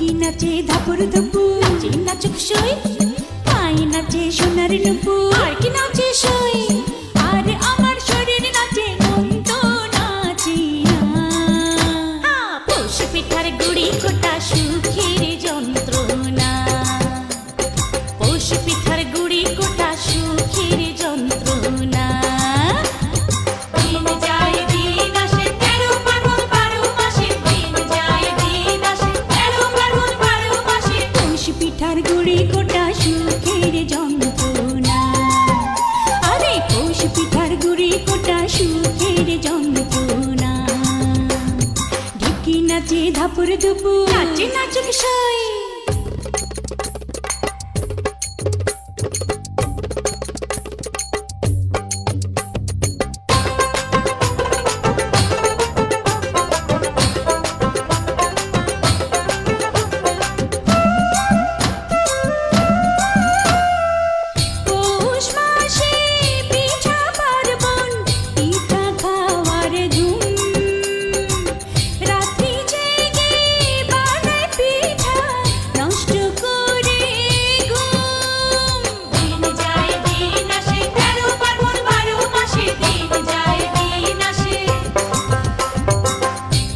ঢুকি নাচে ধাপুর ধুপু, নাচে নাচুক সই, পাই নাচে সোনার নুপু, আর কি নাচে সই, আর আমার শরীর নাচে মন তো নাচি না। পৌষ পিঠার গুড়ি কোটা সুখের যন্ত্রণা, পৌষ পিঠার গুড়ি কোটা সুখের যন্ত্রণা। দিন যায় দিন আসে 13 ফাল্গুন 12 মাসে, দিন যায় দিন আসে 13 ফাল্গুন 12 মাসে। পৌষ পিঠার গুড়ি কোটা সুখের যন্ত্রণা, আরে পৌষ পিঠার গুড়ি কোটা সুখের যন্ত্রণা। ঢুকি নাচে ধাপুর ধুপু, নাচে নাচুক সই। পৌষ মাসে পিঠা পার্বণ, পিঠা খাওয়ার ধুম, রাত্রি জেগে বানায় পিঠা নষ্ট করে ঘুম। দিন যায় দিন আসে 13 ফাল্গুন 12 মাসে, দিন যায় দিন আসে।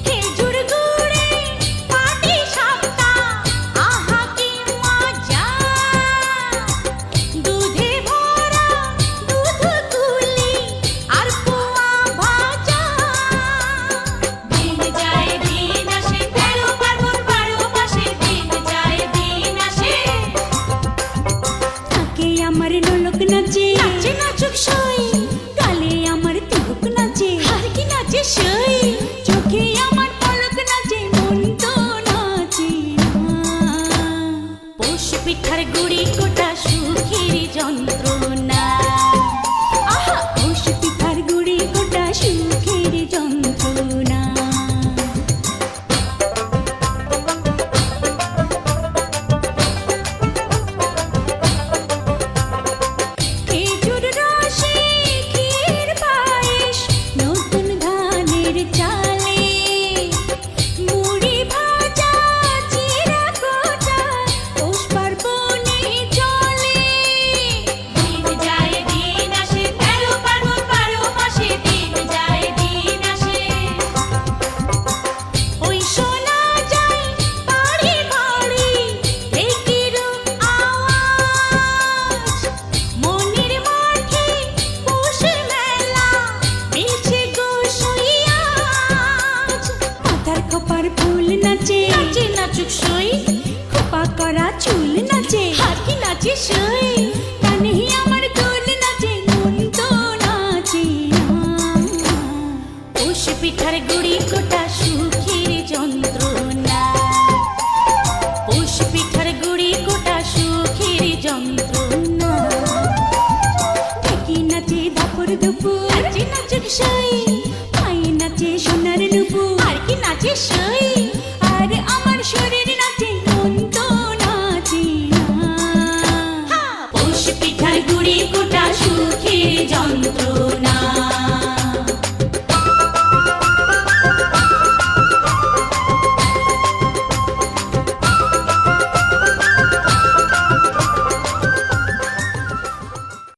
খেজুর গুড়ে পাটি সাপটা, আহা কি মজা, দুধে ভরা দুধ কুলি আর পোয়া ভাজা। দিন যায় দিন আসে 13 ফাল্গুন 12 মাসে, দিন যায় দিন আসে। থাকে আমার নোলক নাচে, নাচে নাচুক সই, গালে আমার তিলক নাচে, আর কি নাচে সই, চোখে আমার পলক নাচে মন তো নাচে না। পৌষ পিঠার গুড়ি কোটা সুখের যন্ত্রণা,